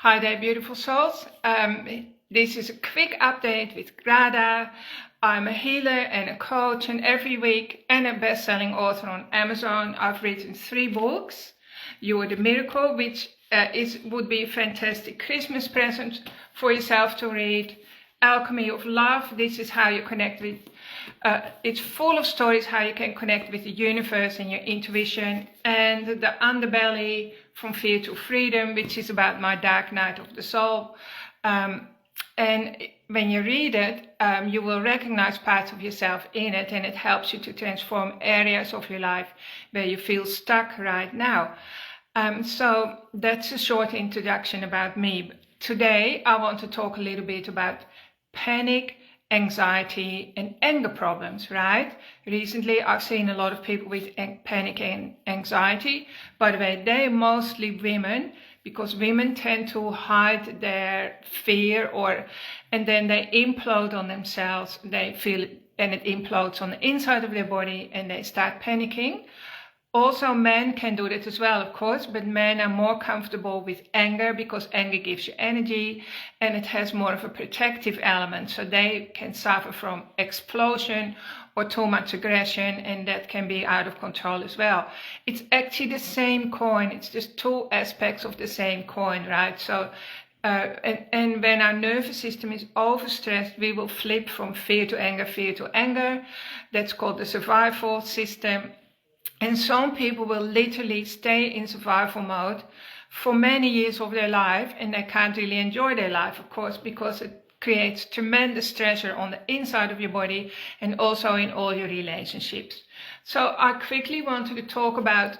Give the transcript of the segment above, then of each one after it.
Hi there, beautiful souls. This is a quick update with Grada. I'm a healer and a coach, and every week, and a best-selling author on Amazon. I've written 3 books. You Are the Miracle, which would be a fantastic Christmas present for yourself to read. Alchemy of Love. This is how you connect with. It's full of stories how you can connect with the universe and your intuition. And The Underbelly, From Fear to Freedom, which is about my dark night of the soul. And when you read it, you will recognize parts of yourself in it, and it helps you to transform areas of your life where you feel stuck right now. So that's a short introduction about me. Today, I want to talk a little bit about panic, anxiety, and anger problems, right? Recently, I've seen a lot of people with panic and anxiety. By the way, they're mostly women, because women tend to hide their fear, and then they implode on themselves. They feel it, and it implodes on the inside of their body, and they start panicking. Also, men can do that as well, of course, but men are more comfortable with anger because anger gives you energy and it has more of a protective element. So they can suffer from explosion or too much aggression, and that can be out of control as well. It's actually the same coin. It's just 2 aspects of the same coin, right? So, and when our nervous system is overstressed, we will flip from fear to anger, fear to anger. That's called the survival system. And some people will literally stay in survival mode for many years of their life, and they can't really enjoy their life, of course, because it creates tremendous pressure on the inside of your body and also in all your relationships. So I quickly wanted to talk about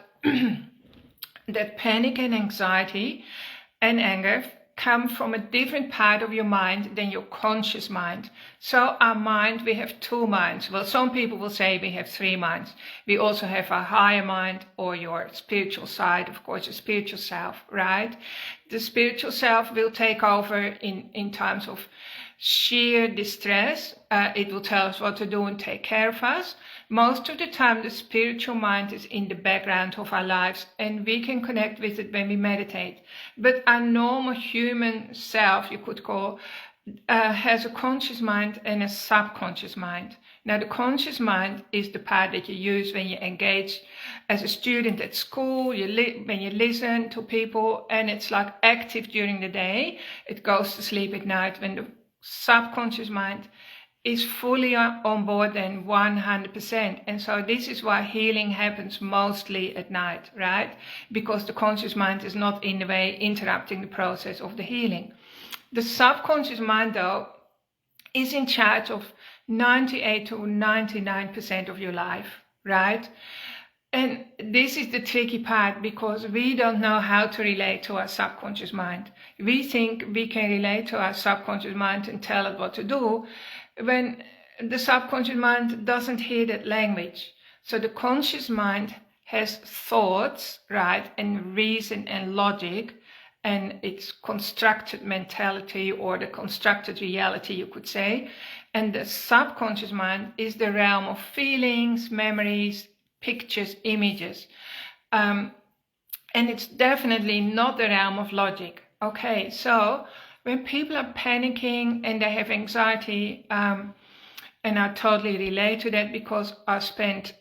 that panic and anxiety and anger come from a different part of your mind than your conscious mind. So our mind, we have 2 minds. Well, some people will say we have 3 minds. We also have our higher mind, or your spiritual side, of course, your spiritual self, right? The spiritual self will take over in times of sheer distress. It will tell us what to do and take care of us. Most of the time, the spiritual mind is in the background of our lives, and we can connect with it when we meditate. But our normal human self, you could call, has a conscious mind and a subconscious mind. Now, the conscious mind is the part that you use when you engage as a student at school, when you listen to people, and it's like active during the day. It goes to sleep at night. When the subconscious mind is fully on board, then 100%. And so this is why healing happens mostly at night, right? Because the conscious mind is not in the way interrupting the process of the healing. The subconscious mind, though, is in charge of 98 to 99% of your life, right? And this is the tricky part, because we don't know how to relate to our subconscious mind. We think we can relate to our subconscious mind and tell it what to do, when the subconscious mind doesn't hear that language. So the conscious mind has thoughts, right, and reason and logic, and its constructed mentality, or the constructed reality, you could say. And the subconscious mind is the realm of feelings, memories, pictures, images. And it's definitely not the realm of logic. Okay, so when people are panicking and they have anxiety, and I totally relate to that, because I spent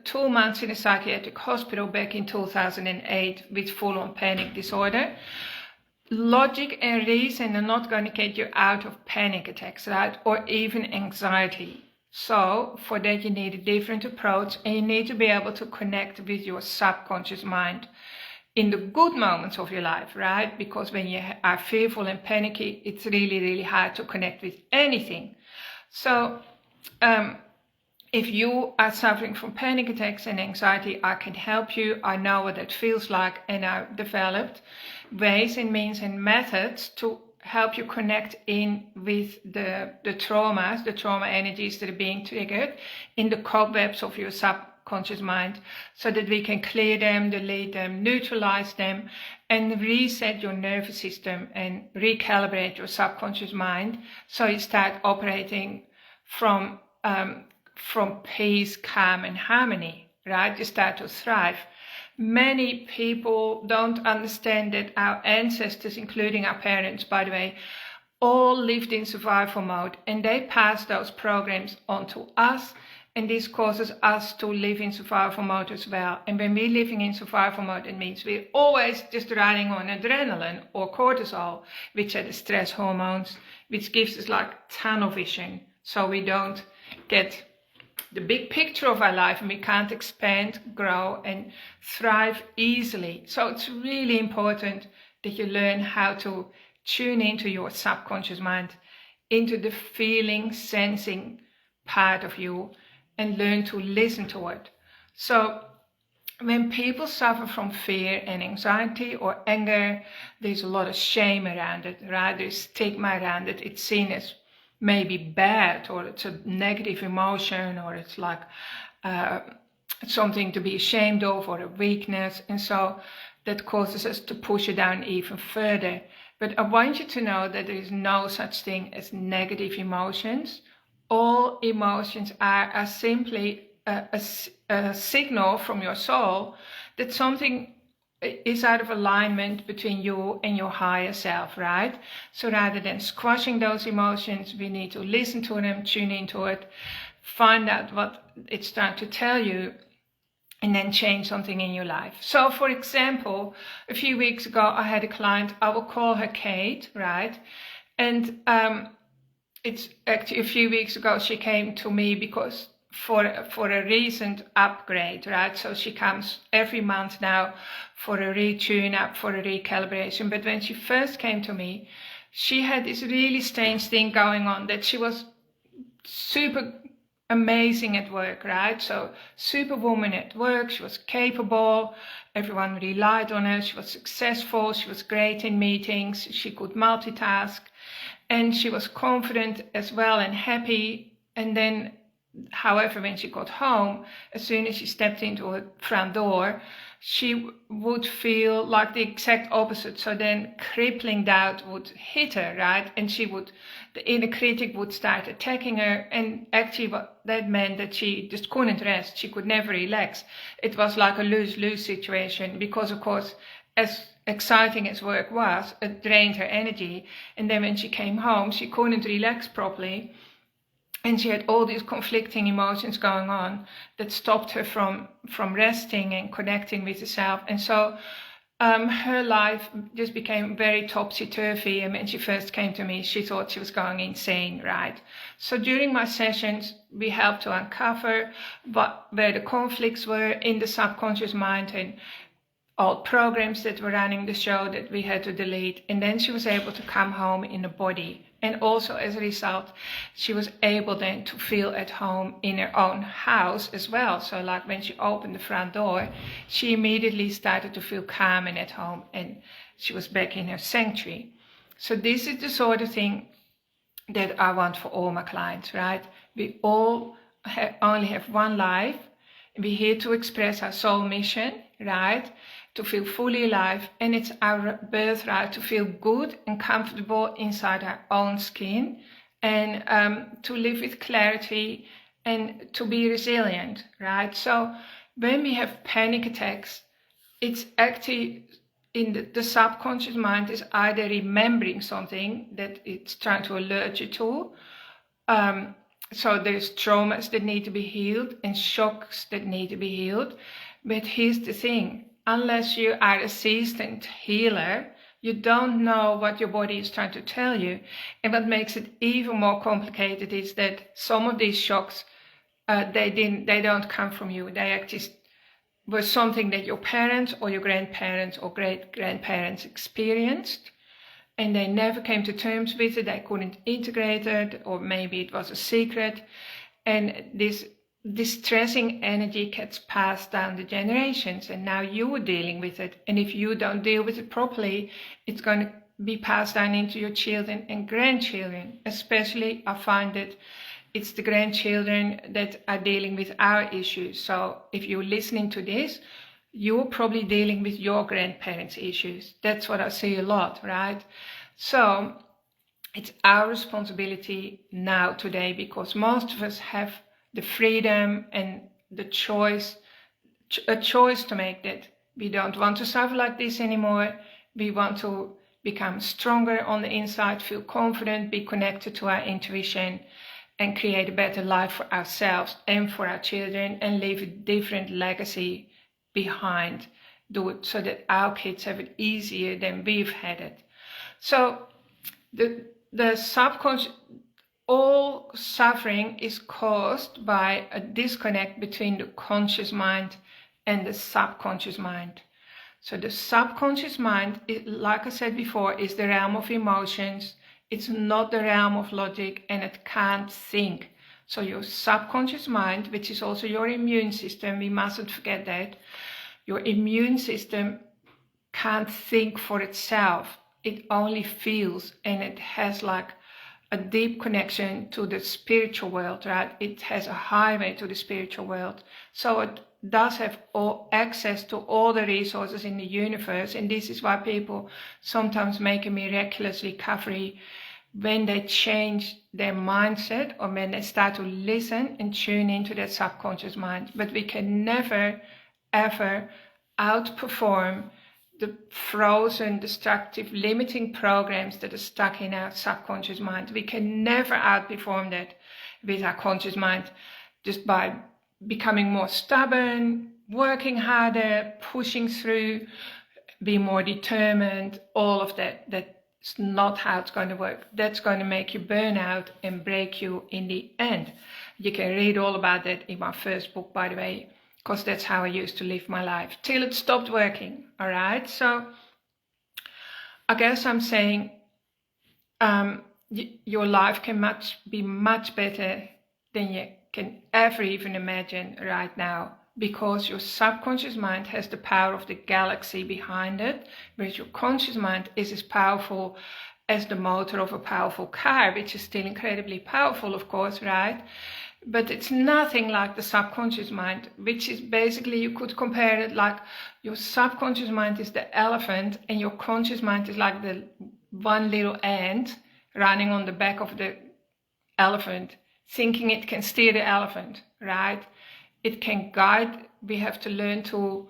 2 months in a psychiatric hospital back in 2008 with full-on panic disorder. Logic and reason are not going to get you out of panic attacks, right? Or even anxiety. So for that, you need a different approach, and you need to be able to connect with your subconscious mind in the good moments of your life, right? Because when you are fearful and panicky, it's really, really hard to connect with anything. So if you are suffering from panic attacks and anxiety, I can help you. I know what that feels like, and I've developed ways and means and methods to help you connect in with the traumas, the trauma energies that are being triggered in the cobwebs of your subconscious mind, so that we can clear them, delete them, neutralize them, and reset your nervous system and recalibrate your subconscious mind, so you start operating from peace, calm, and harmony, right? You start to thrive. Many people don't understand that our ancestors, including our parents, by the way, all lived in survival mode, and they passed those programs on to us, and this causes us to live in survival mode as well. And when we're living in survival mode, it means we're always just riding on adrenaline or cortisol, which are the stress hormones, which gives us like tunnel vision, so we don't get the big picture of our life, and we can't expand, grow, and thrive easily. So it's really important that you learn how to tune into your subconscious mind, into the feeling, sensing part of you, and learn to listen to it. So when people suffer from fear and anxiety or anger, there's a lot of shame around it, right? There's stigma around it. It's seen as maybe bad, or it's a negative emotion, or it's like something to be ashamed of, or a weakness. And so that causes us to push it down even further. But I want you to know that there is no such thing as negative emotions. All emotions are simply a signal from your soul that something is out of alignment between you and your higher self, right? So rather than squashing those emotions, we need to listen to them, tune into it, find out what it's trying to tell you, and then change something in your life. So for example, a few weeks ago, I had a client, I will call her Kate, right? And it's actually a few weeks ago, she came to me because for a recent upgrade, right? So she comes every month now for a retune up, for a recalibration. But when she first came to me, she had this really strange thing going on, that she was super amazing at work, right? So superwoman at work, she was capable, everyone relied on her, she was successful, she was great in meetings, she could multitask, and she was confident as well and happy. And then, however, when she got home, as soon as she stepped into her front door, she would feel like the exact opposite. So then crippling doubt would hit her, right? And the inner critic would start attacking her. And actually what that meant, that she just couldn't rest. She could never relax. It was like a lose-lose situation, because of course, as exciting as work was, it drained her energy. And then when she came home, she couldn't relax properly. And she had all these conflicting emotions going on that stopped her from resting and connecting with herself. And so her life just became very topsy-turvy. And when she first came to me, she thought she was going insane, right? So during my sessions, we helped to uncover where the conflicts were in the subconscious mind, and old programs that were running the show that we had to delete. And then she was able to come home in the body. And also as a result, she was able then to feel at home in her own house as well. So like when she opened the front door, she immediately started to feel calm and at home, and she was back in her sanctuary. So this is the sort of thing that I want for all my clients, right? We all only have one life. We're here to express our soul mission, right? To feel fully alive, and it's our birthright to feel good and comfortable inside our own skin, and to live with clarity and to be resilient, right? So when we have panic attacks, it's actually in the subconscious mind is either remembering something that it's trying to alert you to. So there's traumas that need to be healed and shocks that need to be healed. But here's the thing. Unless you are a seasoned healer, you don't know what your body is trying to tell you. And what makes it even more complicated is that some of these shocks, they don't come from you. They actually were something that your parents or your grandparents or great-grandparents experienced, and they never came to terms with it. They couldn't integrate it, or maybe it was a secret. And this distressing energy gets passed down the generations, and now you are dealing with it. And if you don't deal with it properly, it's going to be passed down into your children and grandchildren. Especially, I find that it's the grandchildren that are dealing with our issues. So if you're listening to this, you're probably dealing with your grandparents' issues. That's what I see a lot, right? So it's our responsibility now, today, because most of us have the freedom and the choice, a choice to make that We don't want to suffer like this anymore. We want to become stronger on the inside, feel confident, be connected to our intuition, and create a better life for ourselves and for our children, and leave a different legacy behind. Do it so that our kids have it easier than we've had it. So the subconscious, all suffering is caused by a disconnect between the conscious mind and the subconscious mind. So the subconscious mind, like I said before, is the realm of emotions. It's not the realm of logic, and it can't think. So your subconscious mind, which is also your immune system, we mustn't forget that. Your immune system can't think for itself. It only feels, and it has like a deep connection to the spiritual world, right? It has a highway to the spiritual world. So it does have all access to all the resources in the universe. And this is why people sometimes make a miraculous recovery when they change their mindset, or when they start to listen and tune into their subconscious mind. But we can never, ever outperform the frozen, destructive, limiting programs that are stuck in our subconscious mind. We can never outperform that with our conscious mind, just by becoming more stubborn, working harder, pushing through, be more determined, all of that. That's not how it's going to work. That's going to make you burn out and break you in the end. You can read all about that in my first book, by the way, because that's how I used to live my life till it stopped working. All right. So I guess I'm saying your life can be much better than you can ever even imagine right now, because your subconscious mind has the power of the galaxy behind it, whereas your conscious mind is as powerful as the motor of a powerful car, which is still incredibly powerful, of course, right? But it's nothing like the subconscious mind, which is basically, you could compare it like your subconscious mind is the elephant and your conscious mind is like the one little ant running on the back of the elephant, thinking it can steer the elephant, right? It can guide. We have to learn to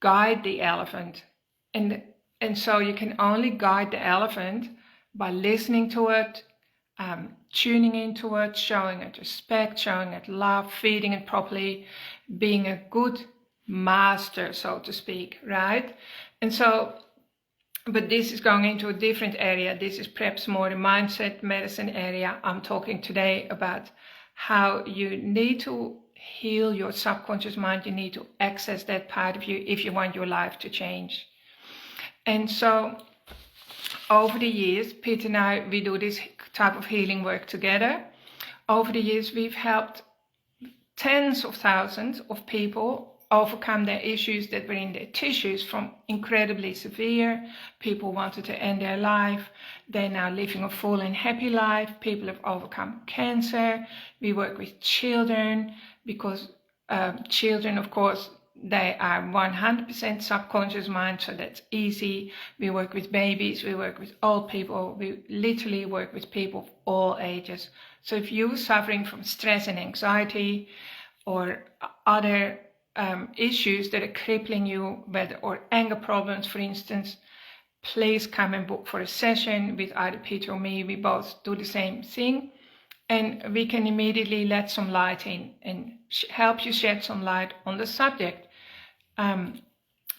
guide the elephant. And so you can only guide the elephant by listening to it, tuning into it, showing it respect, showing it love, feeding it properly, being a good master, so to speak, right? And so, but this is going into a different area. This is perhaps more the mindset medicine area. I'm talking today about how you need to heal your subconscious mind. You need to access that part of you if you want your life to change. And so over the years, Pete and I, we do this type of healing work together. Over the years, we've helped tens of thousands of people overcome their issues that were in their tissues from incredibly severe. People wanted to end their life. They're now living a full and happy life. People have overcome cancer. We work with children because children, of course, they are 100% subconscious mind, so that's easy. We work with babies, we work with old people, we literally work with people of all ages. So if you're suffering from stress and anxiety or other issues that are crippling you, or anger problems, for instance, please come and book for a session with either Peter or me. We both do the same thing, and we can immediately let some light in and help you shed some light on the subject.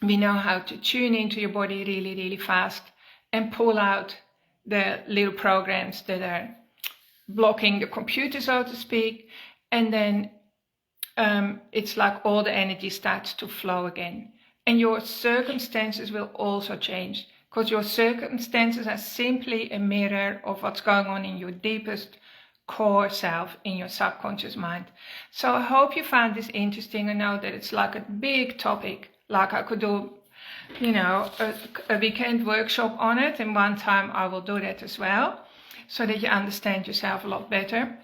We know how to tune into your body really, really fast and pull out the little programs that are blocking the computer, so to speak, and then it's like all the energy starts to flow again. And your circumstances will also change, because your circumstances are simply a mirror of what's going on in your deepest core self, in your subconscious mind. So I hope you found this interesting. I know that it's like a big topic, like I could do, a weekend workshop on it, and one time I will do that as well, so that you understand yourself a lot better.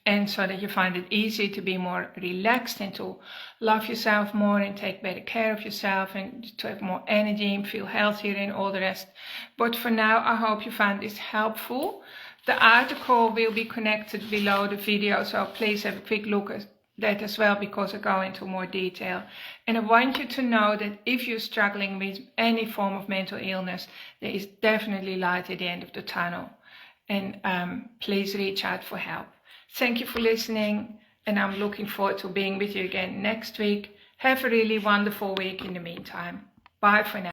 And so that you find it easy to be more relaxed and to love yourself more and take better care of yourself and to have more energy and feel healthier and all the rest. But for now, I hope you found this helpful. The article will be connected below the video, so please have a quick look at that as well, because I go into more detail. And I want you to know that if you're struggling with any form of mental illness, there is definitely light at the end of the tunnel. And please reach out for help. Thank you for listening, and I'm looking forward to being with you again next week. Have a really wonderful week in the meantime. Bye for now.